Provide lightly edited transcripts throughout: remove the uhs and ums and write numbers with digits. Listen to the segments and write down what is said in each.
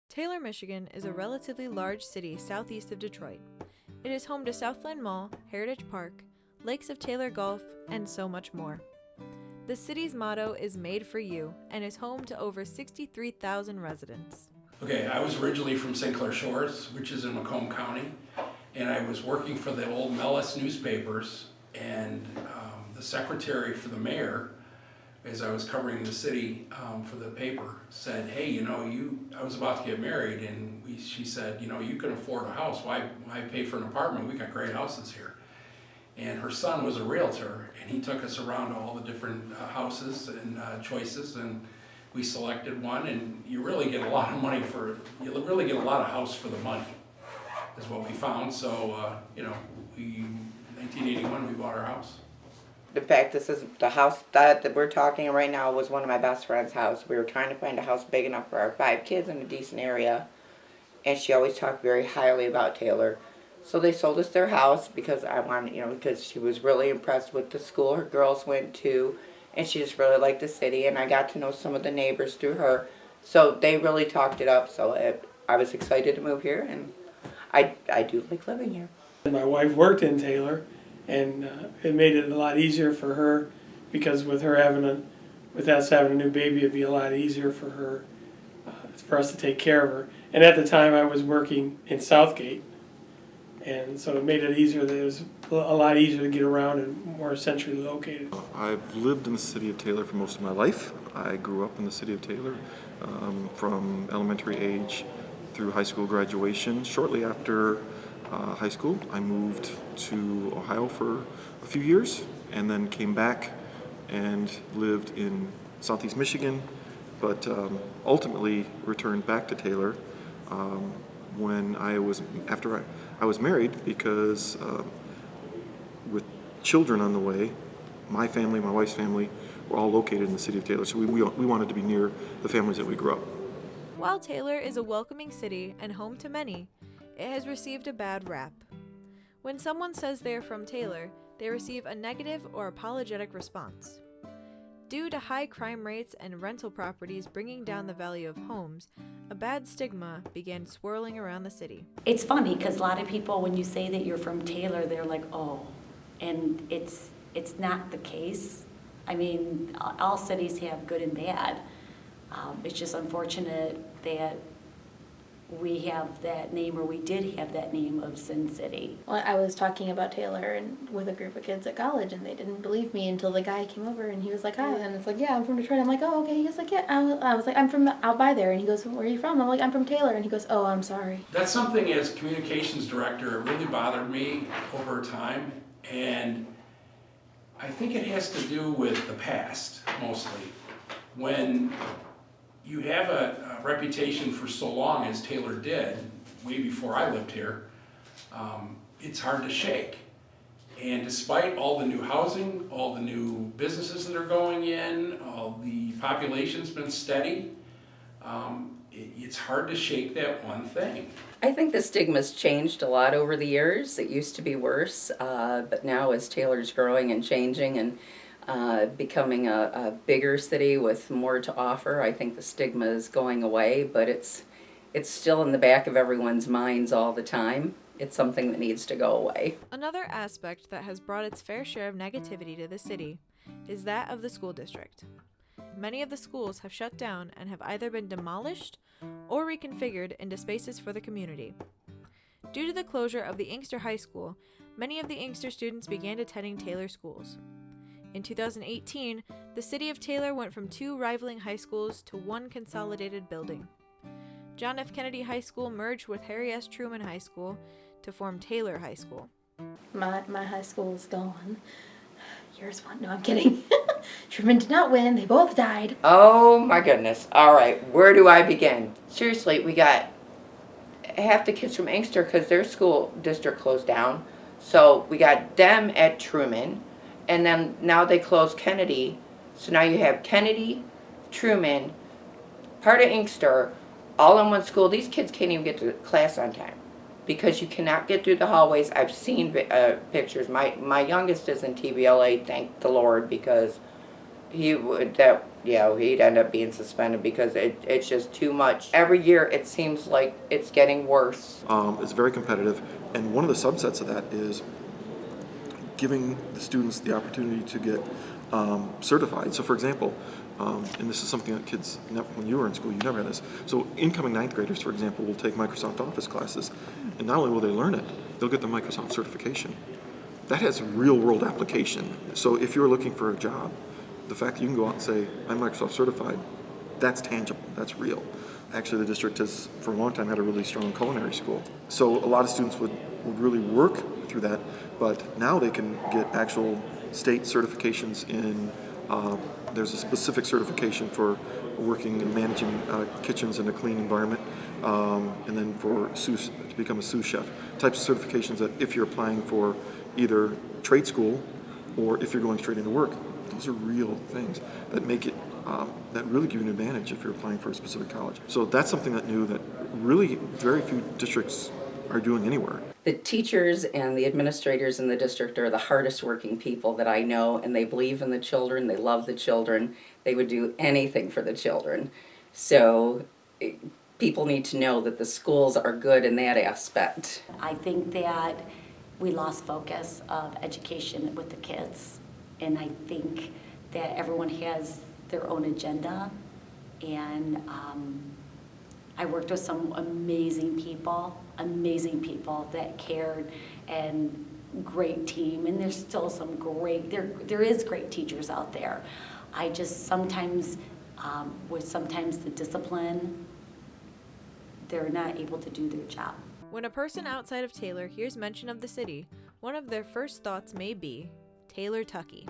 Taylor, Michigan is a relatively large city southeast of Detroit. It is home to Southland Mall, Heritage Park, Lakes of Taylor Golf, and so much more. The city's motto is Made for You and is home to over 63,000 residents. Okay, I was originally from St. Clair Shores, which is in Macomb County, and I was working for the old Mellis newspapers, and the secretary for the mayor, as I was covering the city for the paper, said, hey, I was about to get married, and she said, you can afford a house, why pay for an apartment? We got great houses here. And her son was a realtor, and he took us around to all the different houses and choices, and we selected one, and you really get a lot of house for the money, is what we found. So, in 1981, we bought our house. In fact, this is the house that we're talking right now was one of my best friend's house. We were trying to find a house big enough for our 5 kids in a decent area, and she always talked very highly about Taylor. So they sold us their house because I wanted, because she was really impressed with the school her girls went to, and she just really liked the city, and I got to know some of the neighbors through her. So they really talked it up, so I was excited to move here, and I do like living here. My wife worked in Taylor, and it made it a lot easier for her because with us having a new baby, it'd be a lot easier for her, for us to take care of her. And at the time I was working in Southgate, and so it made it easier. It was a lot easier to get around and more centrally located. I've lived in the city of Taylor for most of my life. I grew up in the city of Taylor from elementary age through high school graduation. Shortly after high school, I moved to Ohio for a few years and then came back and lived in southeast Michigan, but ultimately returned back to Taylor after I was married, because with children on the way, my family, my wife's family, were all located in the city of Taylor, so we wanted to be near the families that we grew up. While Taylor is a welcoming city and home to many, it has received a bad rap. When someone says they are from Taylor, they receive a negative or apologetic response. Due to high crime rates and rental properties bringing down the value of homes, a bad stigma began swirling around the city. It's funny because a lot of people, when you say that you're from Taylor, they're like, oh, and it's not the case. I mean, all cities have good and bad. It's just unfortunate that we have that name, or we did have that name of Sin City. Well, I was talking about Taylor with a group of kids at college, and they didn't believe me until the guy came over, and he was like, hi, and it's like, yeah, I'm from Detroit. I'm like, oh, okay. He was like, yeah. I was like, I'm from out by there, and he goes, where are you from? I'm like, I'm from Taylor, and he goes, oh, I'm sorry. That's something as communications director, it really bothered me over time, and I think it has to do with the past, mostly. When you have a reputation for so long as Taylor did, way before I lived here, it's hard to shake. And despite all the new housing, all the new businesses that are going in, all the population's been steady, it's hard to shake that one thing. I think the stigma's changed a lot over the years. It used to be worse, but now as Taylor's growing and changing and becoming a bigger city with more to offer, I think the stigma is going away, but it's still in the back of everyone's minds all the time. It's something that needs to go away. Another aspect that has brought its fair share of negativity to the city is that of the school district. Many of the schools have shut down and have either been demolished or reconfigured into spaces for the community. Due to the closure of the Inkster High School, many of the Inkster students began attending Taylor schools. In 2018, the city of Taylor went from 2 rivaling high schools to 1 consolidated building. John F. Kennedy High School merged with Harry S. Truman High School to form Taylor High School. My high school is gone. Yours won. No, I'm kidding. Truman did not win. They both died. Oh my goodness. All right, where do I begin? Seriously, we got half the kids from Inkster because their school district closed down. So we got them at Truman, and then now they closed Kennedy. So now you have Kennedy, Truman, part of Inkster, all in one school. These kids can't even get to class on time because you cannot get through the hallways. I've seen pictures. My youngest is in TBLA, thank the Lord, because He'd end up being suspended because it's just too much. Every year it seems like it's getting worse. It's very competitive, and one of the subsets of that is giving the students the opportunity to get certified. So for example, and this is something that kids, when you were in school, you never had this. So incoming ninth graders, for example, will take Microsoft Office classes, and not only will they learn it, they'll get the Microsoft certification. That has real world application. So if you're looking for a job, the fact that you can go out and say, I'm Microsoft certified, that's tangible, that's real. Actually, the district has, for a long time, had a really strong culinary school. So a lot of students would really work through that, but now they can get actual state certifications in, there's a specific certification for working and managing kitchens in a clean environment, and then for to become a sous chef. Types of certifications that if you're applying for either trade school or if you're going straight into work, those are real things that make it, that really give you an advantage if you're applying for a specific college. So that's something that new that really very few districts are doing anywhere. The teachers and the administrators in the district are the hardest working people that I know, and they believe in the children, they love the children, they would do anything for the children. So people need to know that the schools are good in that aspect. I think that we lost focus of education with the kids, and I think that everyone has their own agenda, and I worked with some amazing people that cared, and great team, and there's still some great, there is great teachers out there. I just sometimes, with the discipline, they're not able to do their job. When a person outside of Taylor hears mention of the city, one of their first thoughts may be Taylor Tucky,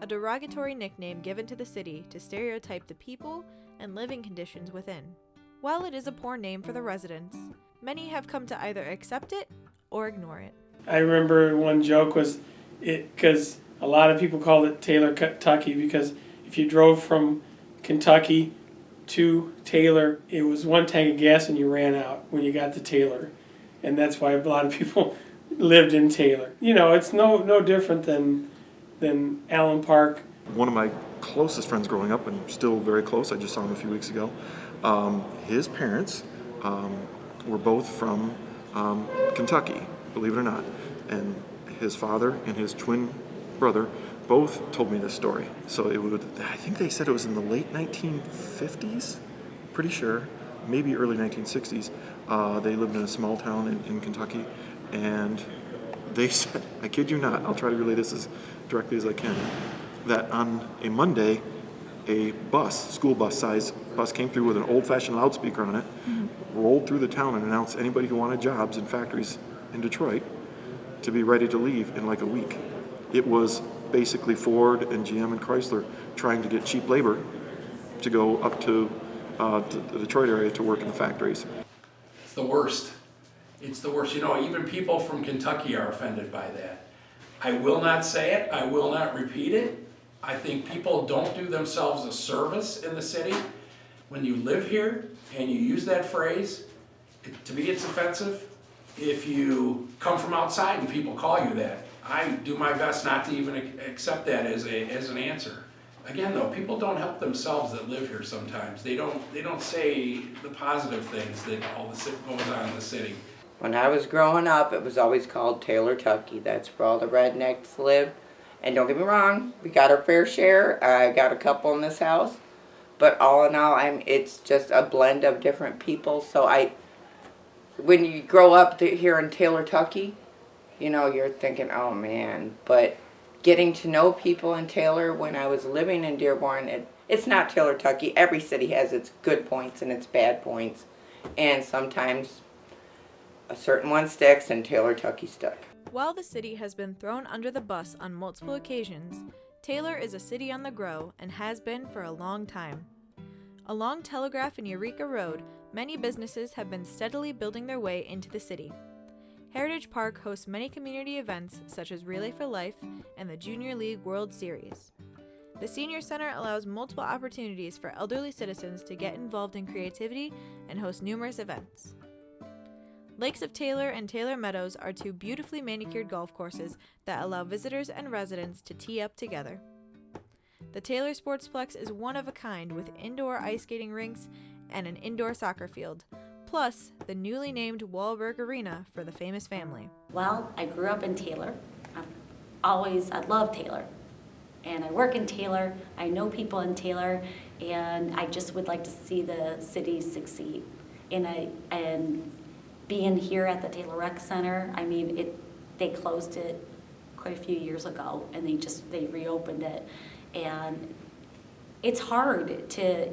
a derogatory nickname given to the city to stereotype the people and living conditions within. While it is a poor name for the residents, many have come to either accept it or ignore it. I remember one joke was because a lot of people called it Taylor Tucky because if you drove from Kentucky to Taylor, it was one tank of gas and you ran out when you got to Taylor. And that's why a lot of people lived in Taylor. You know, it's no different than Allen Park. One of my closest friends growing up, and still very close, I just saw him a few weeks ago, his parents were both from Kentucky, believe it or not. And his father and his twin brother both told me this story. So I think they said it was in the late 1950s, pretty sure, maybe early 1960s. They lived in a small town in Kentucky, and they said, I kid you not, I'll try to relay this as directly as I can, that on a Monday, a school bus size bus came through with an old-fashioned loudspeaker on it, rolled through the town and announced anybody who wanted jobs in factories in Detroit to be ready to leave in like a week. It was basically Ford and GM and Chrysler trying to get cheap labor to go up to the Detroit area to work in the factories. It's the worst. It's the worst. You know, even people from Kentucky are offended by that. I will not say it. I will not repeat it. I think people don't do themselves a service in the city when you live here and you use that phrase. To me, it's offensive. If you come from outside and people call you that, I do my best not to even accept that as an answer. Again, though, people don't help themselves that live here sometimes. They don't say the positive things that all the goes on in the city. When I was growing up, it was always called Taylor Tucky. That's where all the rednecks live. And don't get me wrong, we got our fair share. I got a couple in this house. But all in all, it's just a blend of different people. So when you grow up here in Taylor Tucky, you know, you're thinking, oh man. But getting to know people in Taylor when I was living in Dearborn, it's not Taylor Tucky. Every city has its good points and its bad points. And sometimes a certain one sticks and Taylor Tucky stuck. While the city has been thrown under the bus on multiple occasions, Taylor is a city on the grow and has been for a long time. Along Telegraph and Eureka Road, many businesses have been steadily building their way into the city. Heritage Park hosts many community events such as Relay for Life and the Junior League World Series. The Senior Center allows multiple opportunities for elderly citizens to get involved in creativity and host numerous events. Lakes of Taylor and Taylor Meadows are two beautifully manicured golf courses that allow visitors and residents to tee up together. The Taylor Sportsplex is one of a kind with indoor ice skating rinks and an indoor soccer field, plus the newly named Wahlberg Arena for the famous family. Well, I grew up in Taylor. I love Taylor. And I work in Taylor, I know people in Taylor, and I just would like to see the city succeed. And being here at the Taylor Rec Center, I mean, they closed it quite a few years ago, and they reopened it. And it's hard to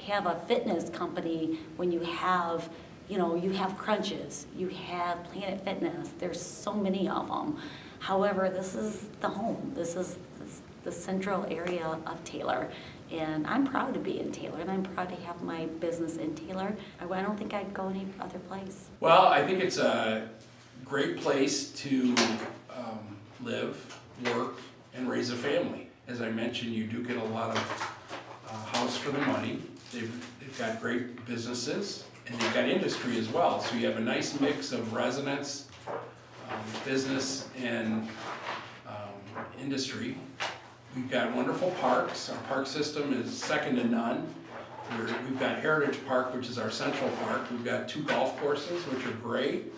have a fitness company when you have Crunches, you have Planet Fitness, there's so many of them. However, this is the home, this is the central area of Taylor. And I'm proud to be in Taylor, and I'm proud to have my business in Taylor. I don't think I'd go any other place. Well, I think it's a great place to live, work, and raise a family. As I mentioned, you do get a lot of house for the money. They've got great businesses, and they've got industry as well. So you have a nice mix of residents, business, and industry. We've got wonderful parks. Our park system is second to none. We've got Heritage Park, which is our central park. We've got 2 golf courses, which are great.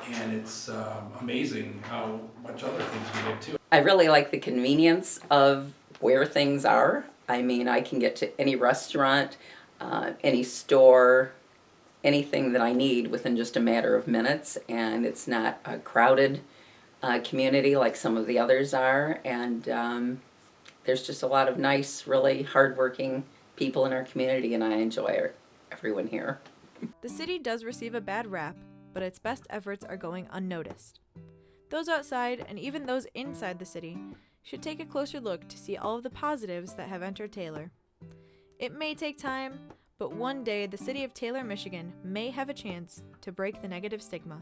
And it's amazing how much other things we have too. I really like the convenience of where things are. I mean, I can get to any restaurant, any store, anything that I need within just a matter of minutes, and it's not a crowded community like some of the others are, and there's just a lot of nice, really hardworking people in our community, and I enjoy everyone here. The city does receive a bad rap, but its best efforts are going unnoticed. Those outside, and even those inside the city, should take a closer look to see all of the positives that have entered Taylor. It may take time, but one day the city of Taylor, Michigan may have a chance to break the negative stigma.